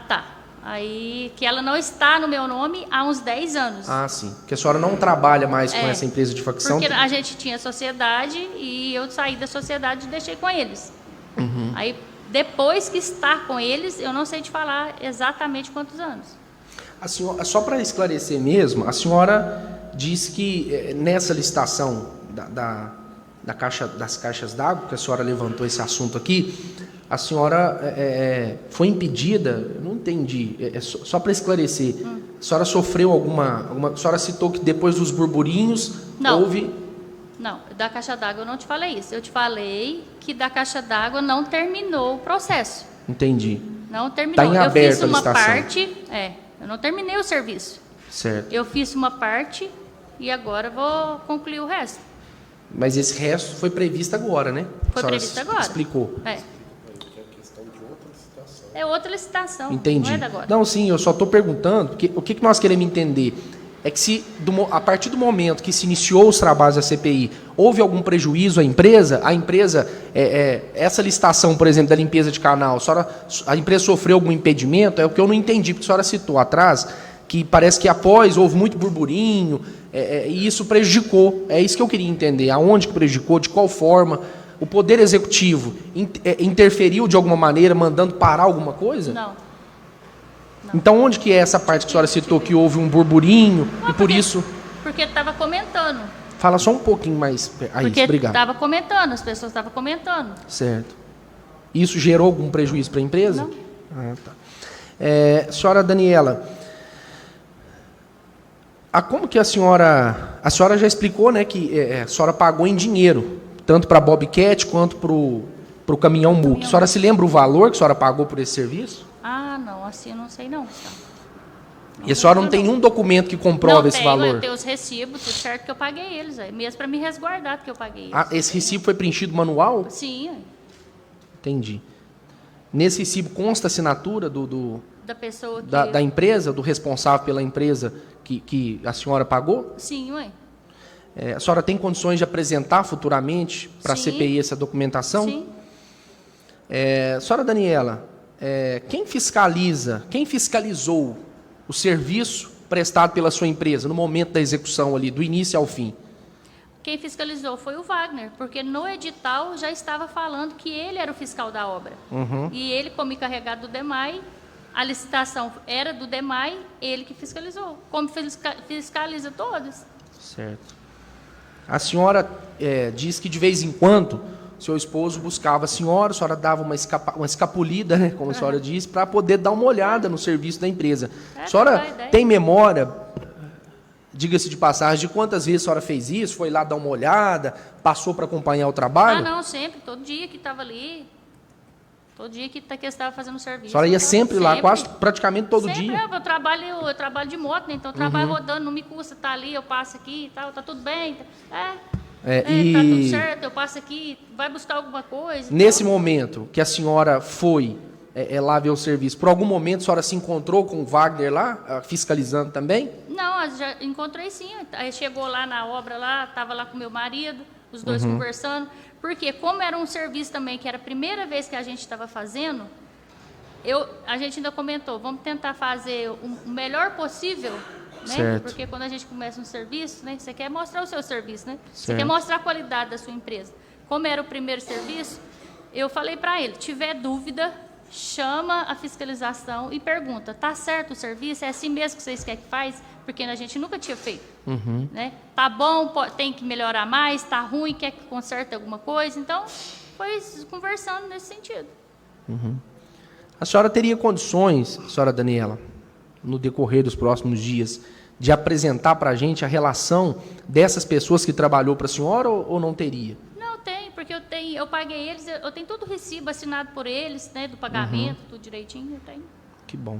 Tá. Aí, que ela não está no meu nome há uns 10 anos. Ah, sim. Porque a senhora não trabalha mais com essa empresa de facção? Porque a gente tinha sociedade e eu saí da sociedade e deixei com eles. Aí, depois que estar com eles, eu não sei te falar exatamente quantos anos. A senhora, só para esclarecer mesmo, a senhora disse que nessa licitação das caixas d'água, que a senhora levantou esse assunto aqui, a senhora foi impedida, eu não entendi, só para esclarecer, a senhora sofreu a senhora citou que depois dos burburinhos houve... Não, da caixa d'água eu não te falei isso, eu te falei que da caixa d'água não terminou o processo. Entendi. Não terminou. Está em aberto a licitação. Parte, eu não terminei o serviço. Certo. Eu fiz uma parte e agora vou concluir o resto. Mas esse resto foi previsto agora, né? Foi previsto agora. Explicou. É outra licitação. Entendi. Não é da agora. Não, sim, eu só estou perguntando, porque o que nós queremos entender é que a partir do momento que se iniciou os trabalhos da CPI, houve algum prejuízo à empresa? A empresa, essa licitação, por exemplo, da limpeza de canal, a empresa sofreu algum impedimento? É o que eu não entendi, porque a senhora citou atrás, que parece que após houve muito burburinho, e isso prejudicou. É isso que eu queria entender. Aonde que prejudicou, de qual forma? O Poder Executivo interferiu de alguma maneira, mandando parar alguma coisa? Não. Então, onde que é essa parte que a senhora citou, que houve um burburinho e por isso... Porque estava comentando. Fala só um pouquinho mais. Porque obrigado. estava comentando, as pessoas estavam comentando. Certo. Isso gerou algum prejuízo para a empresa? Não. Ah, tá. Senhora Daniela, como que a senhora já explicou, né, que a senhora pagou em dinheiro, tanto para a Bobcat quanto para o caminhão MUC. A senhora se lembra o valor que a senhora pagou por esse serviço? Não, assim eu não sei não. E a senhora não tem nenhum documento que comprova esse valor? Eu tenho os recibos, tudo certo que eu paguei eles, mesmo para me resguardar que eu paguei eles. Ah, esse recibo foi preenchido manual? Sim. Entendi. Nesse recibo consta a assinatura da pessoa que... da empresa, do responsável pela empresa que a senhora pagou? Sim, ué. A senhora tem condições de apresentar futuramente para a Sim. CPI essa documentação? Sim. Senhora Daniela, quem fiscalizou o serviço prestado pela sua empresa no momento da execução ali, do início ao fim? Quem fiscalizou foi o Wagner, porque no edital já estava falando que ele era o fiscal da obra. E ele, como encarregado do DEMAI, a licitação era do DEMAI, ele que fiscalizou, como fiscaliza todos. Certo. A senhora diz que de vez em quando seu esposo buscava a senhora dava uma escapulida, né, como a senhora disse, para poder dar uma olhada no serviço da empresa. A senhora tem memória, diga-se de passagem, de quantas vezes a senhora fez isso? Foi lá dar uma olhada, passou para acompanhar o trabalho? Não, sempre, todo dia que estava ali, todo dia que estava fazendo o serviço. A senhora ia sempre lá, quase, praticamente todo dia? Eu trabalho de moto, né, então eu trabalho rodando, não me custa estar ali, eu passo aqui e tal, tá tudo bem. Tá tudo certo, eu passo aqui, vai buscar alguma coisa. Nesse momento que a senhora foi lá ver o serviço, por algum momento a senhora se encontrou com o Wagner lá, fiscalizando também? Não, já encontrei sim. Aí chegou lá na obra, estava lá com meu marido, os dois conversando. Porque como era um serviço também, que era a primeira vez que a gente estava fazendo, a gente ainda comentou, vamos tentar fazer o melhor possível, né? Certo. Porque quando a gente começa um serviço, né, você quer mostrar o seu serviço, né? Certo. Você quer mostrar a qualidade da sua empresa. Como era o primeiro serviço, eu falei para ele, tiver dúvida, chama a fiscalização e pergunta, tá certo o serviço? É assim mesmo que vocês querem que faz? Porque a gente nunca tinha feito. Né? Tá bom, tem que melhorar mais, tá ruim, quer que conserte alguma coisa? Então, foi conversando nesse sentido. A senhora teria condições, senhora Daniela, no decorrer dos próximos dias, de apresentar para a gente a relação dessas pessoas que trabalhou para a senhora ou não teria? Não, tem, porque eu paguei eles, eu tenho todo o recibo assinado por eles, né, do pagamento, tudo direitinho, eu tenho. Que bom.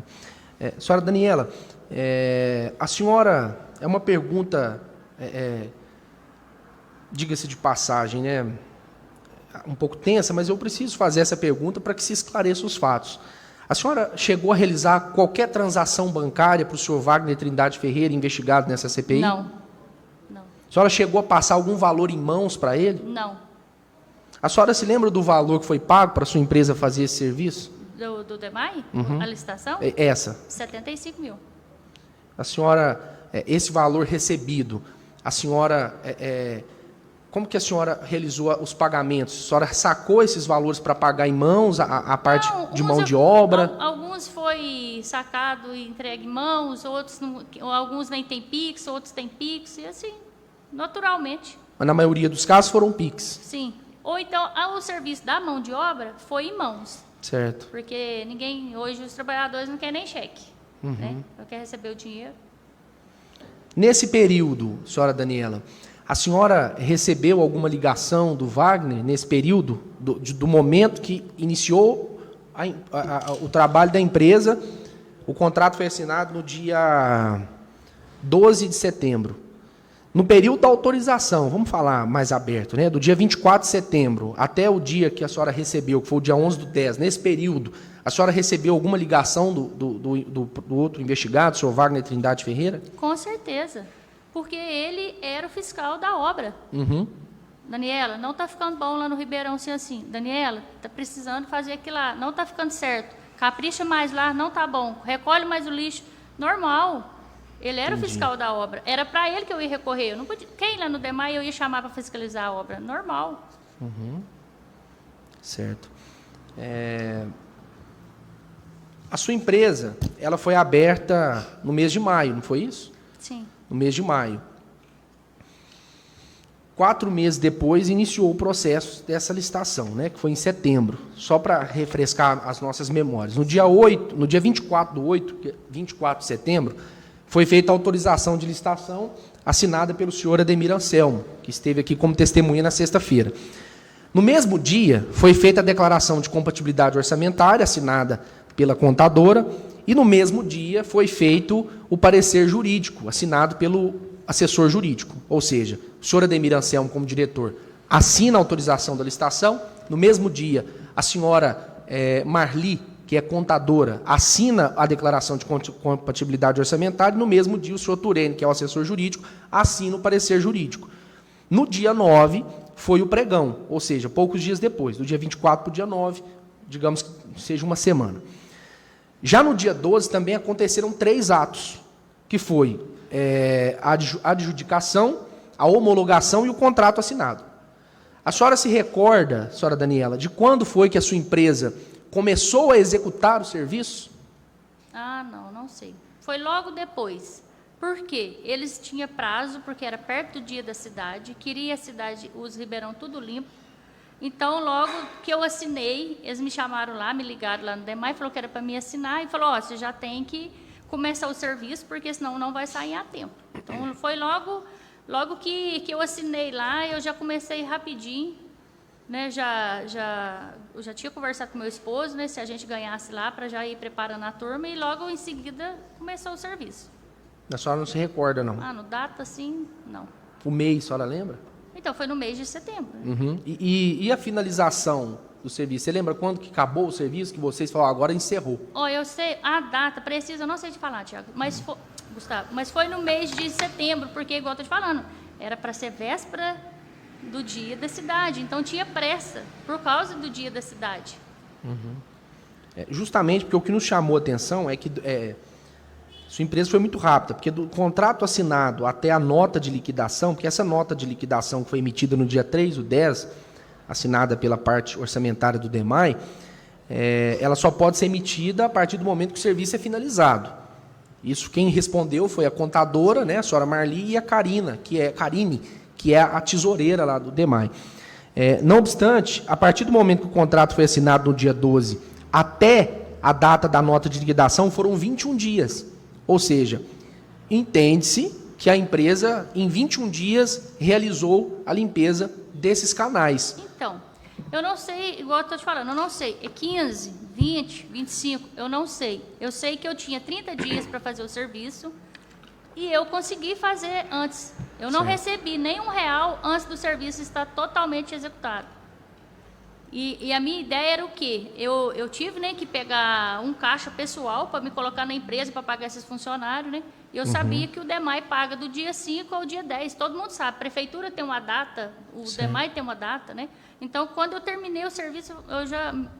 Senhora Daniela, a senhora, é uma pergunta, diga-se de passagem, né, um pouco tensa, mas eu preciso fazer essa pergunta para que se esclareçam os fatos. A senhora chegou a realizar qualquer transação bancária para o senhor Wagner Trindade Ferreira, investigado nessa CPI? Não. A senhora chegou a passar algum valor em mãos para ele? Não. A senhora se lembra do valor que foi pago para a sua empresa fazer esse serviço? Do DEMAI? A licitação? Essa. 75 mil. A senhora, esse valor recebido, a senhora, como que a senhora realizou os pagamentos? A senhora sacou esses valores para pagar em mãos, a parte de mão de obra? Alguns foi sacado e entregue em mãos, outros alguns nem tem Pix, outros têm Pix, e assim, naturalmente. Mas na maioria dos casos foram Pix. Sim. Ou então, o serviço da mão de obra foi em mãos. Certo. Porque hoje os trabalhadores não querem nem cheque. Né? Não quer receber o dinheiro. Nesse período, senhora Daniela, a senhora recebeu alguma ligação do Wagner, nesse período, do momento que iniciou o trabalho da empresa? O contrato foi assinado no dia 12 de setembro. No período da autorização, vamos falar mais aberto, né? Do dia 24 de setembro até o dia que a senhora recebeu, que foi o dia 11 do 10, nesse período, a senhora recebeu alguma ligação do outro investigado, o senhor Wagner Trindade Ferreira? Com certeza, porque ele era o fiscal da obra. Daniela, não está ficando bom lá no Ribeirão assim. Daniela, está precisando fazer aquilo lá, não está ficando certo. Capricha mais lá, não está bom. Recolhe mais o lixo. Normal. Ele era o fiscal da obra. Era para ele que eu ia recorrer. Eu não podia, quem lá no DEMAI eu ia chamar para fiscalizar a obra? Normal. Certo. A sua empresa, ela foi aberta no mês de maio, não foi isso? Sim. No mês de maio. 4 meses depois, iniciou o processo dessa licitação, né, que foi em setembro, só para refrescar as nossas memórias. No dia 24 de setembro, foi feita a autorização de licitação assinada pelo senhor Ademir Anselmo, que esteve aqui como testemunha na sexta-feira. No mesmo dia, foi feita a declaração de compatibilidade orçamentária, assinada pela contadora, e no mesmo dia foi feito o parecer jurídico, assinado pelo assessor jurídico. Ou seja, o senhor Ademir Anselmo, como diretor, assina a autorização da licitação, no mesmo dia a senhora Marli, que é contadora, assina a declaração de compatibilidade orçamentária, e no mesmo dia o senhor Turene, que é o assessor jurídico, assina o parecer jurídico. No dia 9 foi o pregão, ou seja, poucos dias depois, do dia 24 para o dia 9, digamos que seja uma semana. Já no dia 12 também aconteceram 3 atos, que foi a adjudicação, a homologação e o contrato assinado. A senhora se recorda, senhora Daniela, de quando foi que a sua empresa começou a executar o serviço? Não sei. Foi logo depois. Por quê? Eles tinham prazo, porque era perto do dia da cidade, queria a cidade, os Ribeirão, tudo limpo. Então, logo que eu assinei, eles me chamaram lá, me ligaram lá no DEMAI, falou que era para me assinar, e falou, você já tem que começar o serviço, porque senão não vai sair a tempo. Então, foi logo que eu assinei lá, eu já comecei rapidinho, né, eu já tinha conversado com meu esposo, né, se a gente ganhasse lá, para já ir preparando a turma, e logo em seguida começou o serviço. A senhora não se recorda, não? No data, assim, não. O mês, a senhora lembra? Então, foi no mês de setembro. Né? Uhum. E a finalização do serviço? Você lembra quando que acabou o serviço, que vocês falaram, agora encerrou? Eu sei, a data precisa, eu não sei te falar, Tiago, Gustavo, mas foi no mês de setembro, porque, igual eu estou te falando, era para ser véspera do dia da cidade, então tinha pressa, por causa do dia da cidade. Uhum. Justamente porque o que nos chamou a atenção é que sua empresa foi muito rápida, porque do contrato assinado até a nota de liquidação, porque essa nota de liquidação que foi emitida no dia 3/10, assinada pela parte orçamentária do DEMAI, ela só pode ser emitida a partir do momento que o serviço é finalizado. Isso quem respondeu foi a contadora, né, a senhora Marli, e a Karine, que é a tesoureira lá do DEMAI. Não obstante, a partir do momento que o contrato foi assinado no dia 12 até a data da nota de liquidação foram 21 dias. Ou seja, entende-se que a empresa, em 21 dias, realizou a limpeza desses canais. Então, eu não sei, igual eu estou te falando, eu não sei, é 15, 20, 25, eu não sei. Eu sei que eu tinha 30 dias para fazer o serviço e eu consegui fazer antes. Eu não recebi nem R$1 antes do serviço estar totalmente executado. E a minha ideia era o quê? Eu tive, né, que pegar um caixa pessoal para me colocar na empresa para pagar esses funcionários, né? E eu sabia que o DEMAI paga do dia 5 ao dia 10. Todo mundo sabe, a prefeitura tem uma data, o DEMAI tem uma data, né? Então, quando eu terminei o serviço,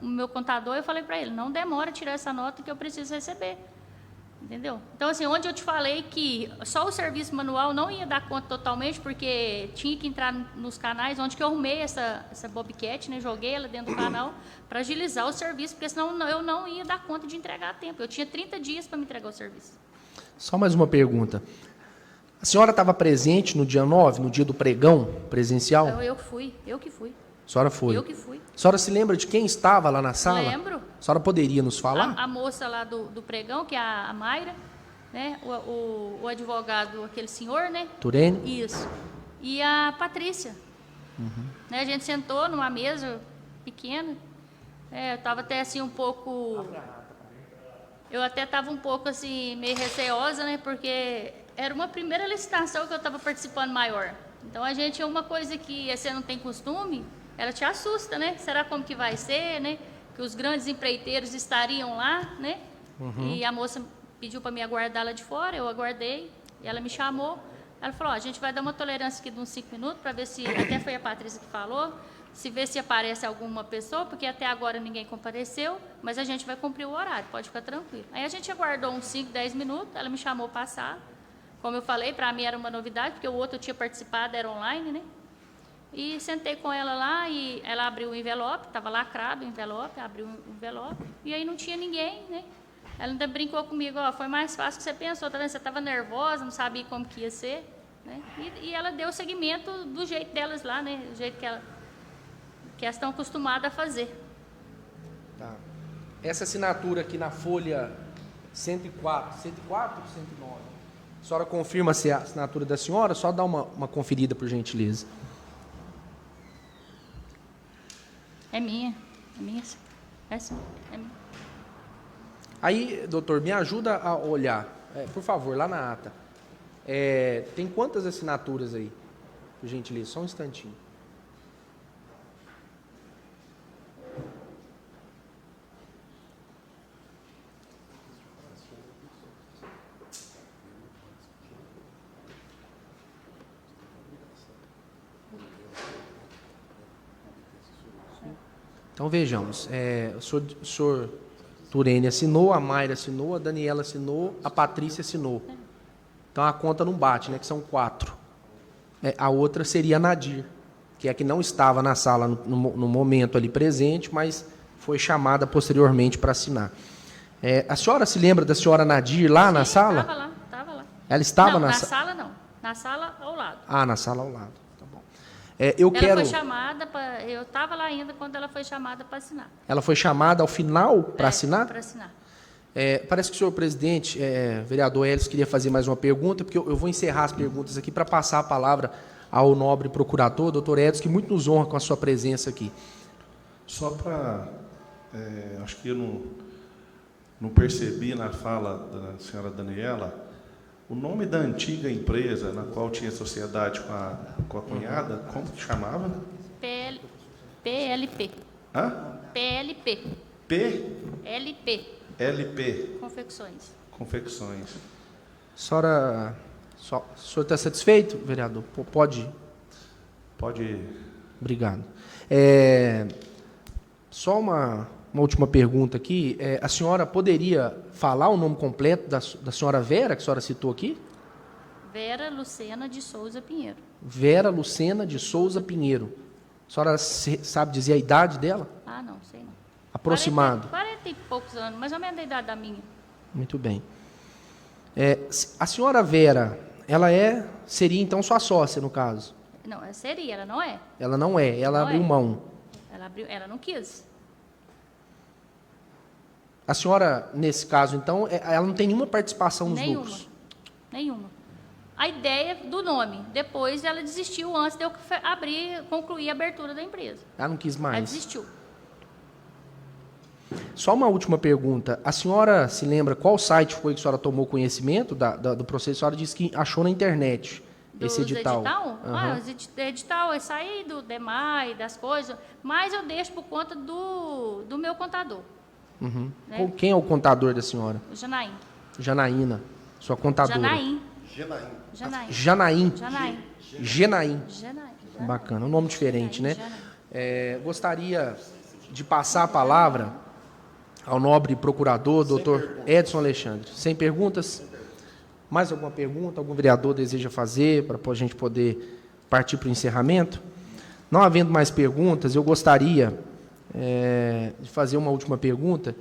o meu contador, eu falei para ele, não demora a tirar essa nota que eu preciso receber. Entendeu? Então, assim, onde eu te falei que só o serviço manual não ia dar conta totalmente, porque tinha que entrar nos canais, onde que eu arrumei essa bobcat, né? Joguei ela dentro do canal para agilizar o serviço, porque senão eu não ia dar conta de entregar a tempo. Eu tinha 30 dias para me entregar o serviço. Só mais uma pergunta. A senhora estava presente no dia 9, no dia do pregão presencial? Eu que fui. A senhora foi? Eu que fui. A senhora se lembra de quem estava lá na sala? Lembro. A senhora poderia nos falar? A moça lá do pregão, que é a Mayra, né? O advogado, aquele senhor, né? Turene? Isso. E a Patrícia. Né? A gente sentou numa mesa pequena. Eu estava até assim um pouco... Eu até estava um pouco assim, meio receosa, né? Porque era uma primeira licitação que eu estava participando maior. Então, a gente, uma coisa que você não tem costume, ela te assusta, né? Será como que vai ser, né? Que os grandes empreiteiros estariam lá, né? E a moça pediu para me aguardar lá de fora, eu aguardei, e ela me chamou. Ela falou, a gente vai dar uma tolerância aqui de uns 5 minutos, para ver se, até foi a Patrícia que falou, se vê se aparece alguma pessoa, porque até agora ninguém compareceu, mas a gente vai cumprir o horário, pode ficar tranquilo. Aí a gente aguardou uns 5, 10 minutos, ela me chamou passar. Como eu falei, para mim era uma novidade, porque o outro eu tinha participado, era online, né? E sentei com ela lá e ela abriu o envelope, estava lacrado o envelope, abriu o envelope, e aí não tinha ninguém, né? Ela ainda brincou comigo, foi mais fácil que você pensou, tá vendo? Você estava nervosa, não sabia como que ia ser, né? E ela deu seguimento do jeito delas lá, né? Do jeito que elas estão acostumadas a fazer. Tá. Essa assinatura aqui na folha 104 ou 109? A senhora confirma se é a assinatura da senhora? Só dá uma conferida, por gentileza. É minha. Essa é minha. Aí, doutor, me ajuda a olhar, por favor, lá na ata. Tem quantas assinaturas aí? Por gentileza, só um instantinho. Então, vejamos. O senhor Turene assinou, a Mayra assinou, a Daniela assinou, a Patrícia assinou. Então, a conta não bate, né? Que são 4. A outra seria a Nadir, que é que não estava na sala no momento ali presente, mas foi chamada posteriormente para assinar. A senhora se lembra da senhora Nadir lá na sala? Estava lá. Ela estava na sala não. Na sala ao lado. Na sala ao lado. Tá bom. Ela foi chamada, eu estava lá ainda quando ela foi chamada para assinar. Ela foi chamada ao final para assinar? Para assinar. Parece que o senhor presidente, vereador Hélio, queria fazer mais uma pergunta, porque eu vou encerrar as perguntas aqui para passar a palavra ao nobre procurador, doutor Edson, que muito nos honra com a sua presença aqui. Só para... acho que eu não percebi na fala da senhora Daniela, o nome da antiga empresa na qual tinha sociedade com a cunhada, como que chamava? PLP. Hã? PLP. LP. Confecções. O senhor está satisfeito, vereador? Pode? Pode. Obrigado. Só uma última pergunta aqui. A senhora poderia falar o nome completo da senhora Vera, que a senhora citou aqui? Vera Lucena de Souza Pinheiro. Vera Lucena de Souza Pinheiro. A senhora sabe dizer a idade dela? Não sei não. Aproximado. 40 e poucos anos, mais ou menos da idade da minha. Muito bem. A senhora Vera, ela seria então sua sócia, no caso? Não, seria, ela não é. Ela não é, ela abriu mão. Ela não quis. A senhora, nesse caso, então, ela não tem nenhuma participação nos lucros? Nenhuma. A ideia do nome. Depois ela desistiu antes de eu concluir a abertura da empresa. Ela não quis mais? Ela desistiu. Só uma última pergunta. A senhora se lembra qual site foi que a senhora tomou conhecimento do processo? A senhora disse que achou na internet esse edital. O edital é sair do DEMAI, das coisas, mas eu deixo por conta do meu contador. Uhum. Né? Quem é o contador da senhora? Janaína. Janaína, sua contadora. Janaína. Genaim. Bacana, um nome diferente, né? Gostaria de passar a palavra ao nobre procurador, doutor Edson Alexandre. Sem perguntas? Mais alguma pergunta? Algum vereador deseja fazer para a gente poder partir para o encerramento? Não havendo mais perguntas, eu gostaria de fazer uma última pergunta.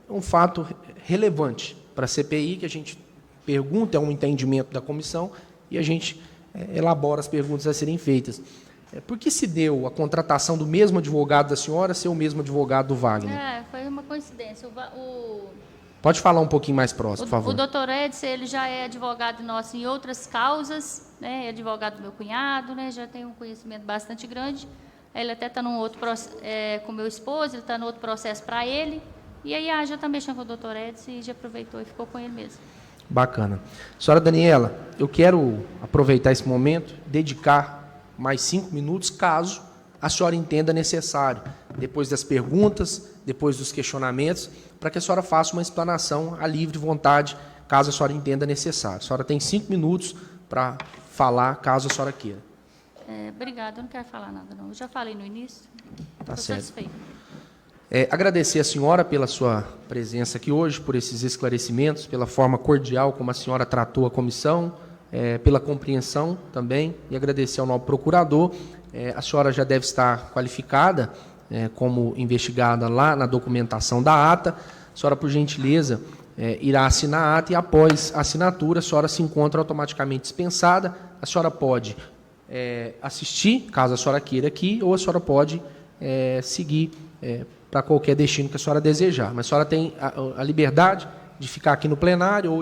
Um fato relevante para a CPI, que a gente pergunta, é um entendimento da comissão, e a gente elabora as perguntas a serem feitas. Por que se deu a contratação do mesmo advogado da senhora ser o mesmo advogado do Wagner? Foi uma coincidência. Pode falar um pouquinho mais próximo, por favor. O doutor Edson, ele já é advogado nosso em outras causas, né? É advogado do meu cunhado, né? Já tem um conhecimento bastante grande. Ele até está num outro processo com meu esposo, ele está no outro processo para ele. E aí já está mexendo com o doutor Edson e já aproveitou e ficou com ele mesmo. Bacana. Senhora Daniela, eu quero aproveitar esse momento, dedicar mais 5 minutos, caso a senhora entenda necessário, depois das perguntas, depois dos questionamentos, para que a senhora faça uma explanação à livre vontade, caso a senhora entenda necessário. A senhora tem 5 minutos para falar, caso a senhora queira. Obrigada, eu não quero falar nada, não. Eu já falei no início. Tá certo. Estou satisfeita. Agradecer a senhora pela sua presença aqui hoje, por esses esclarecimentos, pela forma cordial como a senhora tratou a comissão, pela compreensão também, e agradecer ao novo procurador. A senhora já deve estar qualificada como investigada lá na documentação da ata. A senhora, por gentileza, irá assinar a ata e, após a assinatura, a senhora se encontra automaticamente dispensada. A senhora pode assistir, caso a senhora queira aqui, ou a senhora pode seguir para qualquer destino que a senhora desejar. Mas a senhora tem a liberdade de ficar aqui no plenário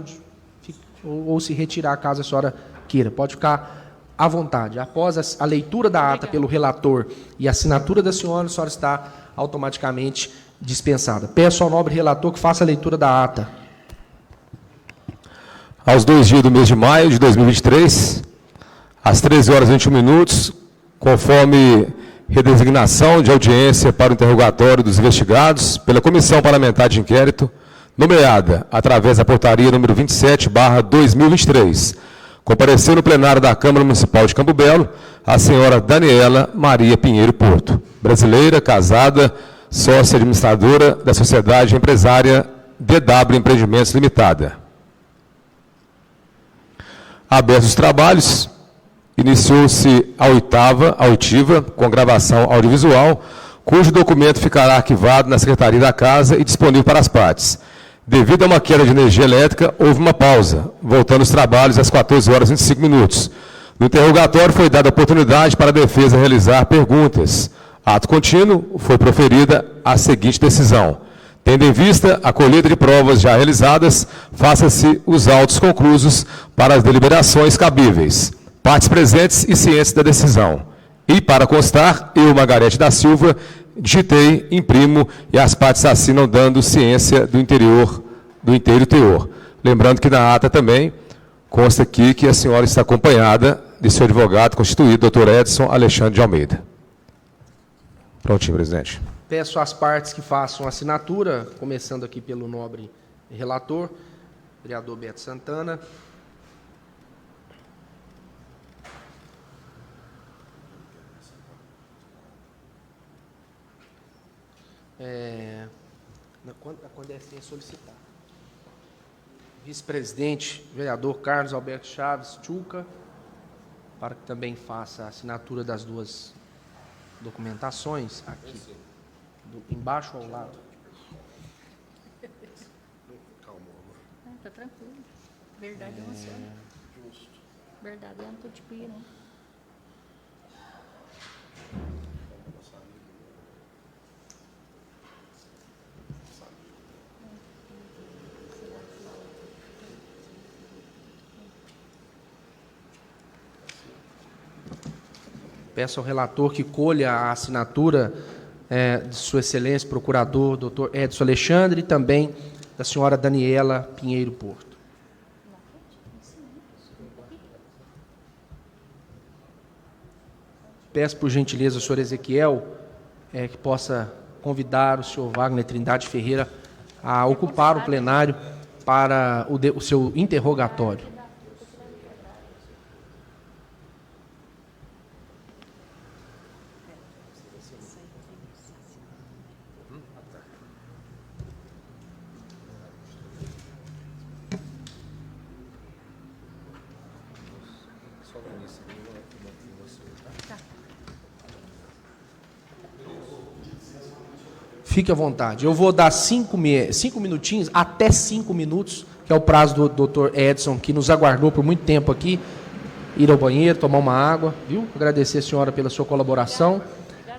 ou se retirar, caso a senhora queira. Pode ficar à vontade. Após a leitura da ata pelo relator e a assinatura da senhora está automaticamente Dispensada. Peço ao nobre relator que faça a leitura da ata. Aos 2 dias do mês de maio de 2023, às 13h21, conforme redesignação de audiência para o interrogatório dos investigados pela Comissão Parlamentar de Inquérito, nomeada através da portaria número 27/2023, compareceu no plenário da Câmara Municipal de Campo Belo a senhora Daniela Maria Pinheiro Porto, brasileira, casada, sócia administradora da Sociedade Empresária DW Empreendimentos Limitada. Abertos os trabalhos, iniciou-se a oitiva com gravação audiovisual, cujo documento ficará arquivado na Secretaria da Casa e disponível para as partes. Devido a uma queda de energia elétrica, houve uma pausa, voltando os trabalhos às 14h25. No interrogatório foi dada a oportunidade para a defesa realizar perguntas. Ato contínuo, foi proferida a seguinte decisão. Tendo em vista a colheita de provas já realizadas, faça-se os autos conclusos para as deliberações cabíveis. Partes presentes e cientes da decisão. E, para constar, eu, Margarete da Silva, digitei, imprimo e as partes assinam dando ciência do inteiro teor. Lembrando que na ata também consta aqui que a senhora está acompanhada de seu advogado constituído, Dr. Edson Alexandre de Almeida. Prontinho, presidente. Peço às partes que façam a assinatura, começando aqui pelo nobre relator, vereador Beto Santana. Quando é sem solicitar. Vice-presidente, vereador Carlos Alberto Chaves Tchuca, para que também faça a assinatura das duas documentações aqui, embaixo ou ao lado. Está tranquilo. Verdade é uma só. Verdade é uma tutipia, né? Peço ao relator que colha a assinatura de Sua Excelência, Procurador Dr. Edson Alexandre, e também da senhora Daniela Pinheiro Porto. Peço, por gentileza, ao senhor Ezequiel, que possa convidar o senhor Wagner Trindade Ferreira a ocupar o plenário para o seu interrogatório. Fique à vontade. Eu vou dar 5 minutinhos, até 5 minutos, que é o prazo do doutor Edson, que nos aguardou por muito tempo aqui, ir ao banheiro, tomar uma água, viu? Agradecer a senhora pela sua colaboração.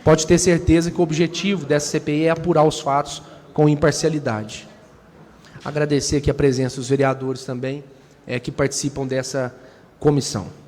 Pode ter certeza que o objetivo dessa CPI é apurar os fatos com imparcialidade. Agradecer aqui a presença dos vereadores também, que participam dessa comissão.